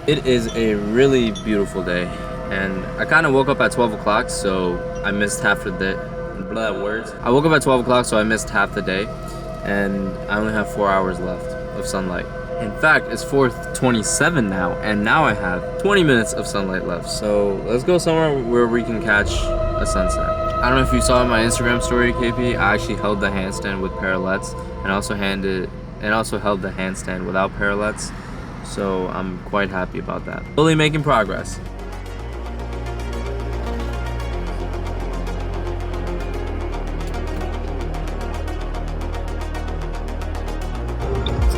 It is a really beautiful day, and I kind of woke up at 12 o'clock, so I missed half of the words. I woke up at 12 o'clock, so I missed half the day, and I only have 4 hours left of sunlight. In fact, it's 4:27 now, and now I have 20 minutes of sunlight left. So let's go somewhere where we can catch a sunset. I don't know if you saw in my Instagram story, KP. I actually held the handstand with parallettes, and also held the handstand without parallettes. So I'm quite happy about that. Slowly making progress.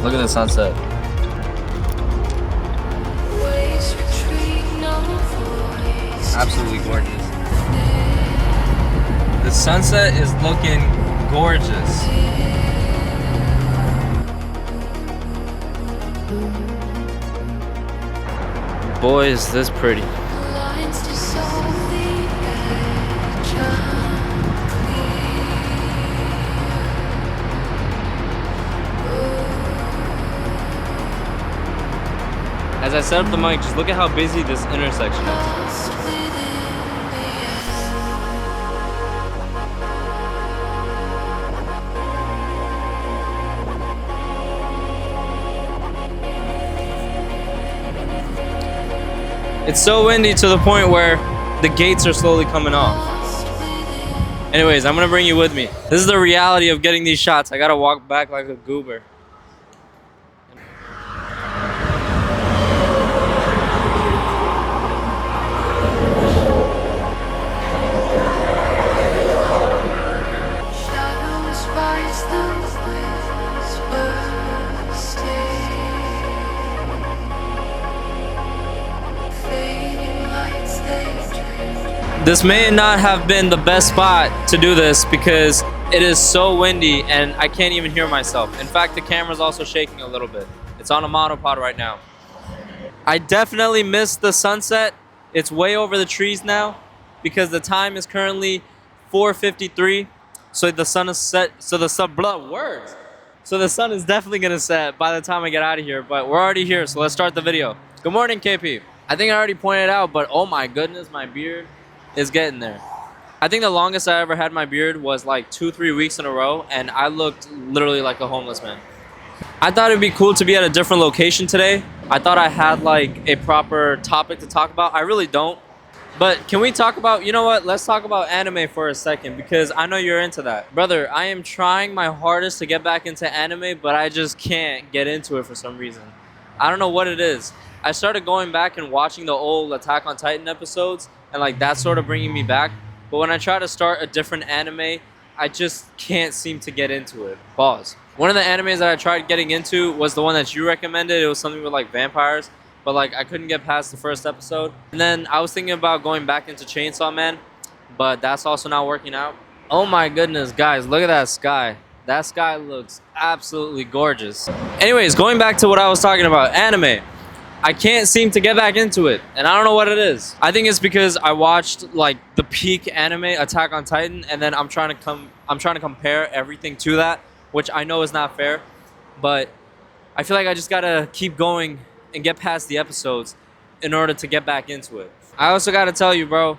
Look at the sunset. Absolutely gorgeous. The sunset is looking gorgeous. Boy, is this pretty. As I set up the mic, just look at how busy this intersection is. It's so windy to the point where the gates are slowly coming off. Anyways, I'm gonna bring you with me. This is the reality of getting these shots. I gotta walk back like a goober. This may not have been the best spot to do this because it is so windy and I can't even hear myself. In fact, the camera's also shaking a little bit. It's on a monopod right now. I definitely missed the sunset. It's way over the trees now because the time is currently 4:53. So the sun is set. So the sun is definitely gonna set by the time I get out of here. But we're already here, so let's start the video. Good morning, KP. I think I already pointed out, but oh my goodness, my beard is getting there. I think the longest I ever had my beard was like 2-3 weeks in a row, and I looked literally like a homeless man. I thought it'd be cool to be at a different location today. I thought I had like a proper topic to talk about. I really don't. But can we talk about, you know what? Let's talk about anime for a second because I know you're into that. Brother, I am trying my hardest to get back into anime, but I just can't get into it for some reason. I don't know what it is. I started going back and watching the old Attack on Titan episodes, and like that's sort of bringing me back. But when I try to start a different anime, I just can't seem to get into it. Pause. One of the animes that I tried getting into was the one that you recommended. It was something with like vampires, but like I couldn't get past the first episode. And then I was thinking about going back into Chainsaw Man, but that's also not working out. Oh my goodness, guys, look at that sky. That sky looks absolutely gorgeous. Anyways, going back to what I was talking about, anime. I can't seem to get back into it, and I don't know what it is. I think it's because I watched like the peak anime, Attack on Titan, and then I'm trying to compare everything to that, which I know is not fair, but I feel like I just gotta keep going and get past the episodes in order to get back into it. I also gotta tell you, bro,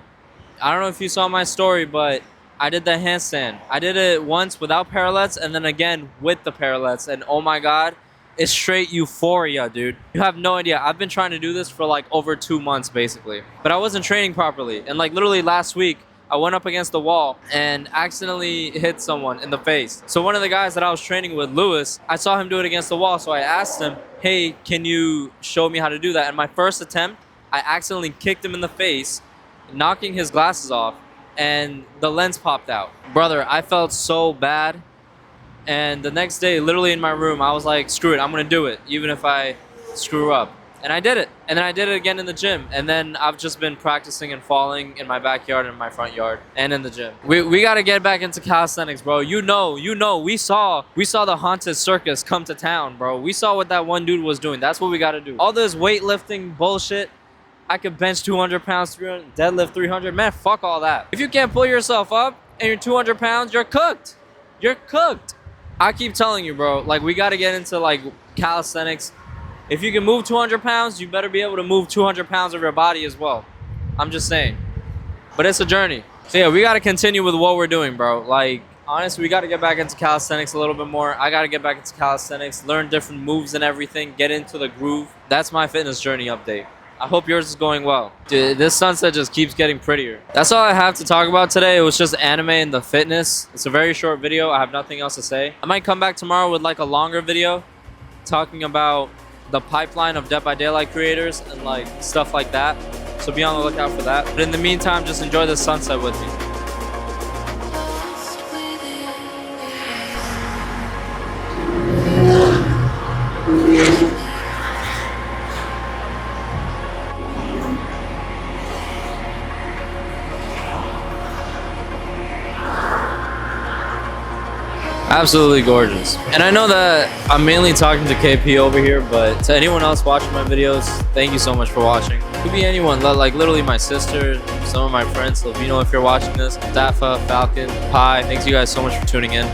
I don't know if you saw my story, but I did the handstand. I did it once without parallettes and then again with the parallettes, and oh my god, it's straight euphoria, dude. You have no idea. I've been trying to do this for like over 2 months basically, but I wasn't training properly. And like literally last week, I went up against the wall and accidentally hit someone in the face. So one of the guys that I was training with, Lewis, I saw him do it against the wall. So I asked him, hey, can you show me how to do that? And my first attempt, I accidentally kicked him in the face, knocking his glasses off, and the lens popped out. Brother, I felt so bad. And the next day, literally in my room, I was like, screw it, I'm gonna do it, even if I screw up. And I did it. And then I did it again in the gym. And then I've just been practicing and falling in my backyard and my front yard and in the gym. We gotta get back into calisthenics, bro. You know, we saw the haunted circus come to town, bro. We saw what that one dude was doing. That's what we gotta do. All this weightlifting bullshit, I could bench 200 pounds, deadlift 300. Man, fuck all that. If you can't pull yourself up and you're 200 pounds, you're cooked. You're cooked. I keep telling you, bro, like we got to get into like calisthenics If you can move 200 pounds, you better be able to move 200 pounds of your body as well. I'm just saying. But it's a journey. So yeah, we got to continue with what we're doing, bro. Like, honestly, we got to get back into calisthenics a little bit more. I got to get back into calisthenics, learn different moves and everything, get into the groove. That's my fitness journey update. I hope yours is going well. Dude, this sunset just keeps getting prettier. That's all I have to talk about today. It was just anime and the fitness. It's a very short video. I have nothing else to say. I might come back tomorrow with like a longer video talking about the pipeline of Dead by Daylight creators and like stuff like that. So be on the lookout for that. But in the meantime, just enjoy the sunset with me. Absolutely gorgeous. And I know that I'm mainly talking to KP over here, but to anyone else watching my videos, thank you so much for watching. It could be anyone, like literally my sister, some of my friends, Silvino if you're watching this, Dafa, Falcon, Pi, thanks you guys so much for tuning in.